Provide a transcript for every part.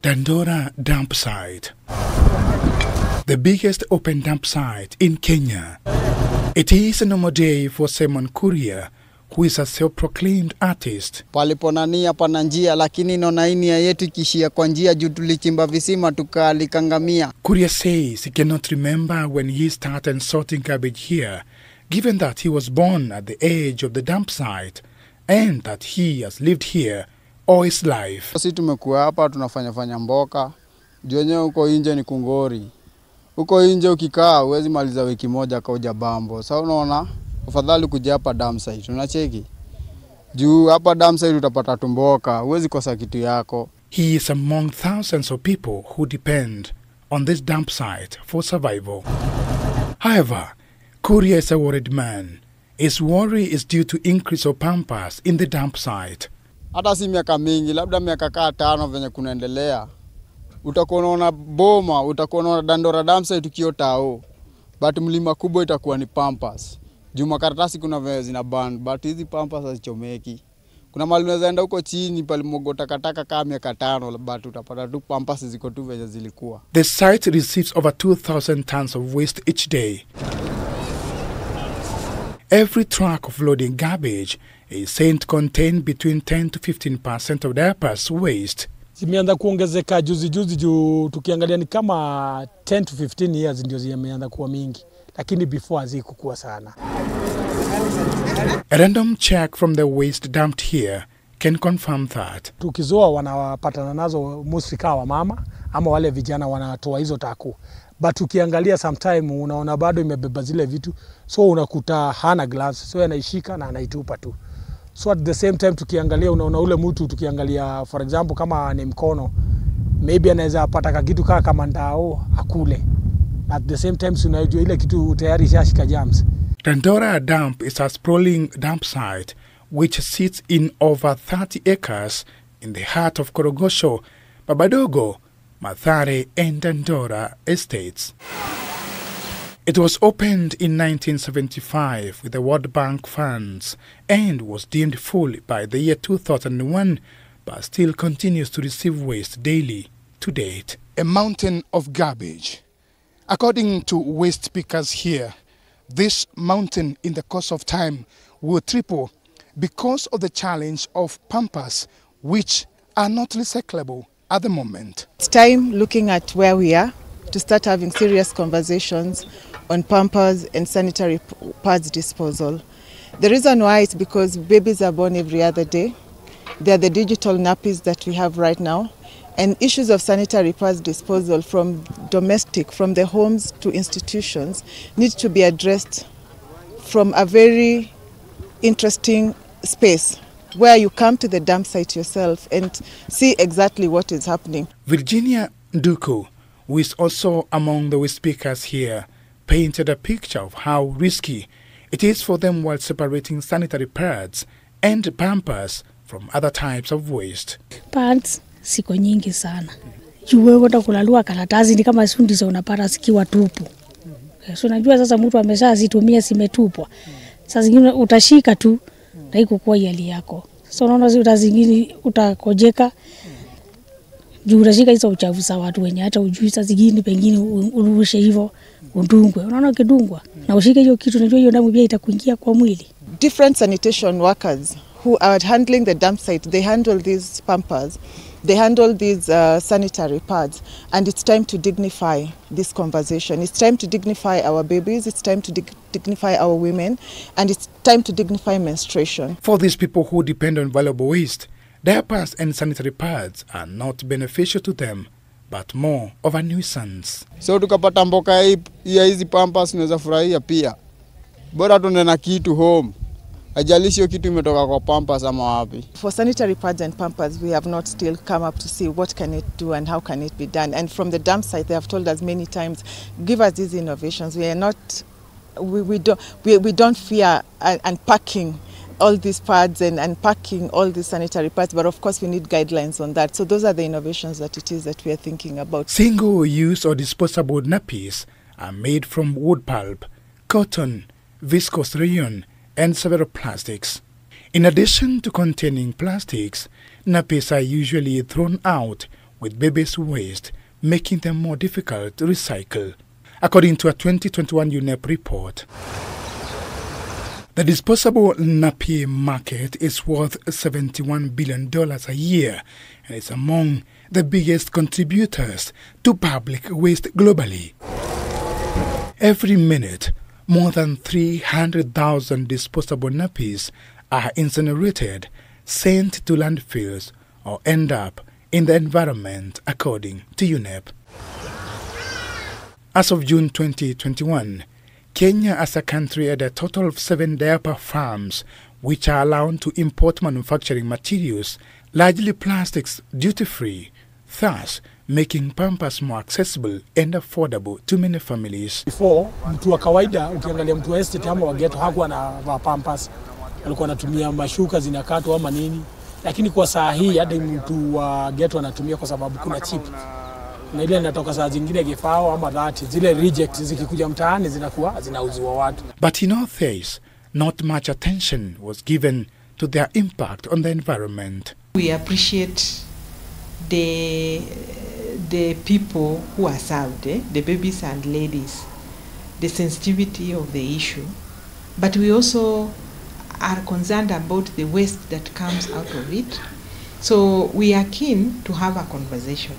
Dandora dump site, the biggest open dump site in Kenya. It is a normal day for Simon Kuria, who is a self-proclaimed artist. Paliponania pana njia lakini nia yetu kishia kwa njia juu tulichimba visima tukalikangamia. Kuria says he cannot remember when he started sorting garbage here, given that he was born at the edge of the dump site and that he has lived here all his life. Sisi tumekuwa hapa tunafanya mboka. Juu uko nje ni kungori. Uko nje ukikaa huwezi maliza wiki moja kauja bambo. Sasa unaona afadhali kuja hapa dump site. Unacheki? Juu hapa dump site utapata tumboka, huwezi kosa kitu yako. He is among thousands of people who depend on this dump site for survival. However, Kuria is a worried man. His worry is due to increase of pampers in the dump site. Hata si miaka mingi, labda miaka 5 venye kunaendelea. Utakuwa unaona boma, utakuwa unaona Dandora dump site tukiotao. But mlima kubwa itakuwa ni pampers. Juu makaratasi kuna venye zina ban, but hizi pampers hazichomeki. Kuna mahali unaweza enda huko chini pale mogota takataka kama miaka 5, but utapata tu pampers ziko tu venye zilikuwa. The site receives over 2,000 tons of waste each day. Every truck of loading garbage is said to contain between 10 to 15% of diapers waste. Zimeanza kuongezeka juzi juu tukiangalia ni kama 10 to 15 years ndio zimeanza kuwa mingi, lakini before hazikuwa sana. A random check from the waste dumped here can confirm that. Tukizoa wanapatana nazo mostly kawa mama ama wale vijana wanatoa hizo taku. But ukiangalia sometime unaona bado imebeba zile vitu, so unakuta hana glass, so anaishika na anaitupa tu. So at the same time tukiangalia unaona ule mtu tukiangalia for example kama ni mkono, maybe anaweza pata kitu kama ndao akule. At the same time unajua ile kitu tayari shashika germs. Dandora dump is a sprawling dump site which sits in over 30 acres in the heart of Korogosho, Babadogo, Mathare and Dandora estates. It was opened in 1975 with the World Bank funds and was deemed full by the year 2001, but still continues to receive waste daily to date. A mountain of garbage. According to waste pickers here, this mountain in the course of time will triple because of the challenge of pampers, which are not recyclable at the moment. It's time, looking at where we are, to start having serious conversations on pampers and sanitary pads disposal. The reason why is because babies are born every other day. They are the digital nappies that we have right now. And issues of sanitary pads disposal from domestic, from the homes to institutions, need to be addressed from a very interesting space where you come to the dump site yourself and see exactly what is happening. Virginia Nduku, who is also among the waste speakers here, painted a picture of how risky it is for them while separating sanitary pads and pampers from other types of waste. Pads siko nyingi sana. Juwe kwenda kulalua karatasi ni kama sundi za unapata zikiwa tupu. So unajua sasa mtu ameshazitumia zimetupwa. Sasa zingine utashika tu na iko kwa hali yako. So unaona zile zingine utakojeka. Juu utashika hizo uchafu za watu wenye hata ujui sasa zingine pengine urushe hivyo undungwe. Unaona kidungwa na ushike hiyo kitu unajua hiyo damu pia itakuingia kwa mwili. Different sanitation workers who are handling the dump site, they handle these pampers, they handle these sanitary pads, and it's time to dignify this conversation. It's time to dignify our babies, it's time to dignify our women, and it's time to dignify menstruation. For these people who depend on valuable waste, diapers and sanitary pads are not beneficial to them, but more of a nuisance. So tukapata mboka ya hizi pampers unaweza furahia pia. Bora tuende na kitu home. Ajalishi kitu imetoka kwa pampers ama wapi. For sanitary pads and pampers, we have not still come up to see what can it do and how can it be done. And from the dump site, they have told us many times, give us these innovations. We are not, we don't fear unpacking all these pads and unpacking all these sanitary pads, but of course we need guidelines on that. So those are the innovations that it is that we are thinking about. Single-use or disposable nappies are made from wood pulp, cotton, viscose rayon, and several plastics. In addition to containing plastics, nappies are usually thrown out with babies' waste, making them more difficult to recycle. According to a 2021 UNEP report, the disposable nappy market is worth $71 billion a year and is among the biggest contributors to public waste globally. Every minute, more than 300,000 disposable nappies are incinerated, sent to landfills, or end up in the environment, according to UNEP. As of June 2021, Kenya as a country had a total of 7 diaper farms which are allowed to import manufacturing materials, largely plastics, duty-free, thus making pampers more accessible and affordable to many families. Before, mtu wa kawaida, ukiangalia mtu wa estate ama wa ghetto hakuwa na pampers, alikuwa anatumia mashuka zinakatwa ama nini. Lakini kwa saa hii hadi mtu wa ghetto anatumia kwa sababu kuna chip. Na ile inatoka saa zingine kifao ama dhati, zile rejects zikikuja mtaani zinakuwa zinauziwa watu. But in all this, not much attention was given to their impact on the environment. We appreciate the people who are served, the babies and ladies, the sensitivity of the issue. But we also are concerned about the waste that comes out of it. So we are keen to have a conversation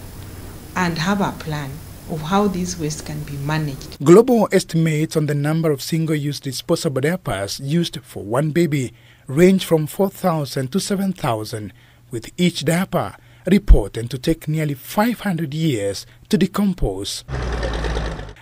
and have a plan of how this waste can be managed. Global estimates on the number of single-use disposable diapers used for one baby range from 4,000 to 7,000, with each diaper reported to take nearly 500 years to decompose.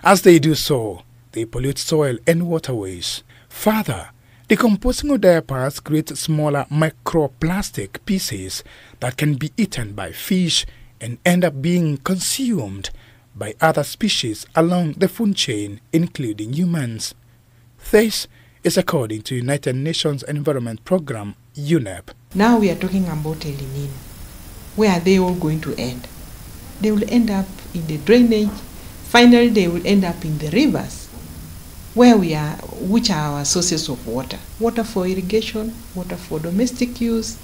As they do so, they pollute soil and waterways. Further, decomposing of diapers creates smaller microplastic pieces that can be eaten by fish and end up being consumed by other species along the food chain, including humans. This is according to United Nations Environment Programme, UNEP. Now we are talking about El Niño. Where are they all going to end? They will end up in the drainage. Finally, they will end up in the rivers, which are our sources of water. Water for irrigation, water for domestic use,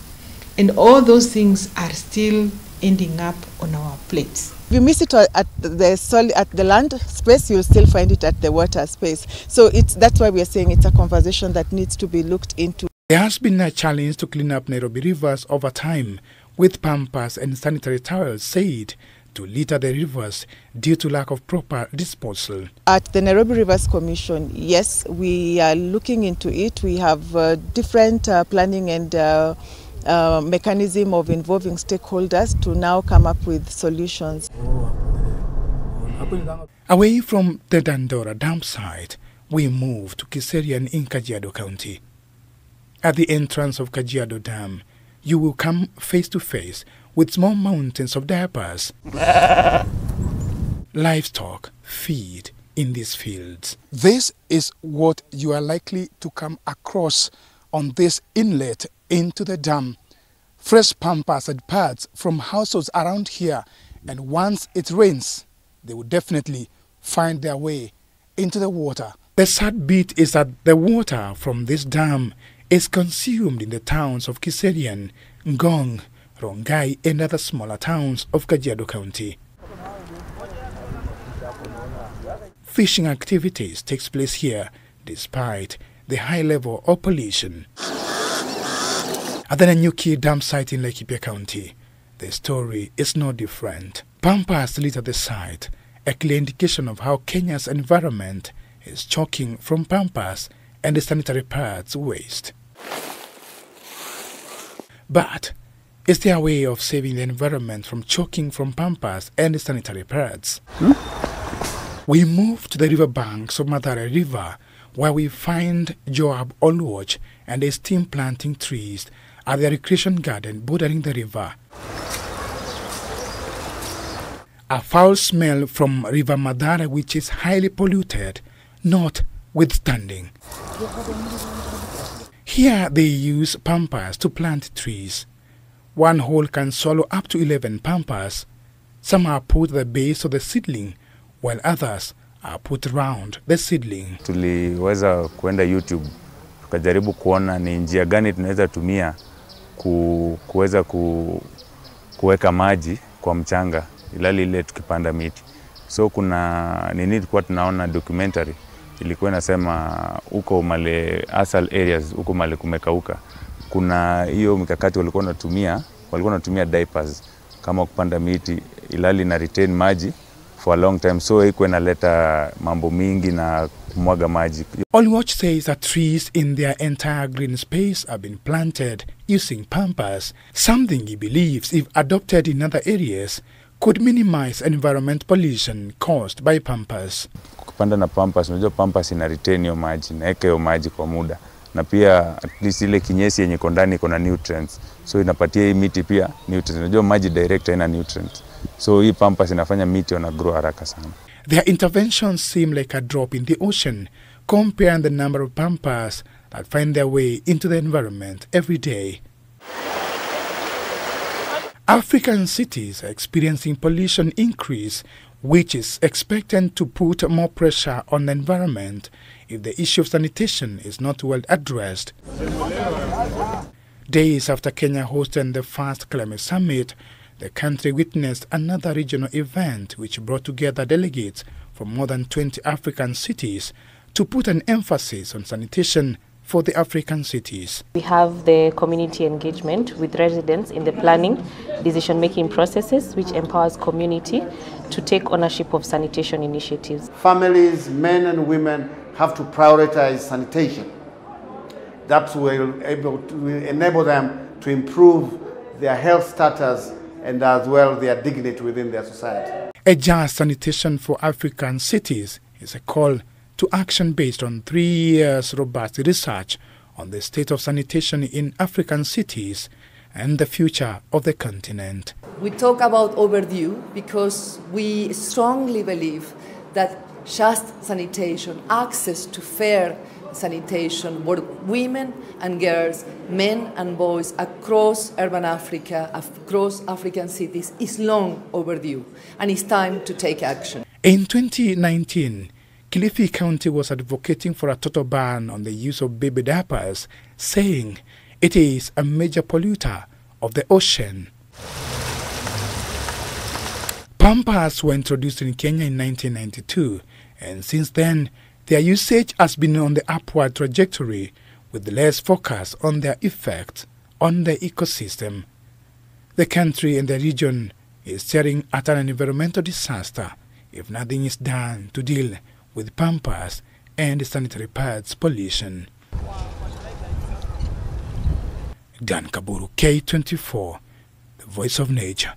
and all those things are still ending up on our plates. If you miss it at the land space, you'll still find it at the water space. So that's why we are saying it's a conversation that needs to be looked into. There has been a challenge to clean up Nairobi rivers over time, with pampers and sanitary towels said to litter the rivers due to lack of proper disposal. At the Nairobi Rivers Commission, yes, we are looking into it. We have different planning and mechanism of involving stakeholders to now come up with solutions. Away from the Dandora dam site, we move to Kiserian in Kajiado County. At the entrance of Kajiado Dam, you will come face to face with small mountains of diapers. Livestock feed in these fields. This is what you are likely to come across on this inlet into the dam. Fresh pampers and pads from households around here, and once it rains, they will definitely find their way into the water. The sad bit is that the water from this dam is consumed in the towns of Kiserian, Ngong, Rongai and other smaller towns of Kajiado County. Fishing activities takes place here despite the high level of pollution. At the Nanyuki dam site in Laikipia County, the story is no different. Pampers litter the site, a clear indication of how Kenya's environment is choking from pampers and the sanitary pads waste. But is there a way of saving the environment from choking from pampers and the sanitary pads? We move to the river banks of Mathare River, where we find Joab Oluoch and his team planting trees at the recreation garden bordering the river. A foul smell from River Mathare, which is highly polluted, notwithstanding. Here they use pampers to plant trees. One hole can swallow up to 11 pampers. Some are put at the base of the seedling, while others are put around the seedling. Tuliweza kuenda YouTube, tukajaribu kuona ni njia gani tunaweza tumia kuweza kuweka maji kwa mchanga ilali ile tukipanda miti. So kuna nini tulikuwa tunaona documentary ilikuwa inasema huko male asal areas, huko male kumekauka, kuna hiyo mikakati walikuwa wanatumia diapers kama kupanda miti ilali na retain maji for a long time, so iko inaleta mambo mingi na kumwaga maji. Olwatch says that trees in their entire green space have been planted using pampers, something he believes, if adopted in other areas, could minimize environment pollution caused by pampers. Kupanda na pampers, unajua pampers ina retain hiyo maji, naeka hiyo maji kwa muda, na pia at least ile kinyesi yenye iko ndani iko na nutrients, so inapatia hii miti pia nutrients. Unajua maji direct haina nutrients, so hii pampers inafanya miti wana grow haraka sana. Their interventions seem like a drop in the ocean compared the number of pampers that find their way into the environment every day. African cities are experiencing pollution increase, which is expected to put more pressure on the environment if the issue of sanitation is not well addressed. Days after Kenya hosted the first climate summit, the country witnessed another regional event which brought together delegates from more than 20 African cities to put an emphasis on sanitation for the African cities. We have the community engagement with residents in the planning, decision-making processes, which empowers community to take ownership of sanitation initiatives. Families, men and women, have to prioritize sanitation. That will enable them to improve their health status and as well their dignity within their society. A just sanitation for African cities is a call to action based on 3 years robust research on the state of sanitation in African cities and the future of the continent. We talk about overdue because we strongly believe that just sanitation, access to fair sanitation for women and girls, men and boys across urban Africa, across African cities is long overdue, and it's time to take action. In 2019, Kilifi County was advocating for a total ban on the use of baby diapers, saying it is a major polluter of the ocean. Pampers were introduced in Kenya in 1992, and since then, their usage has been on the upward trajectory, with less focus on their effect on the ecosystem. The country and the region is staring at an environmental disaster if nothing is done to deal with pampers and sanitary pads pollution. Dan Kaburu, K24, the Voice of Nature.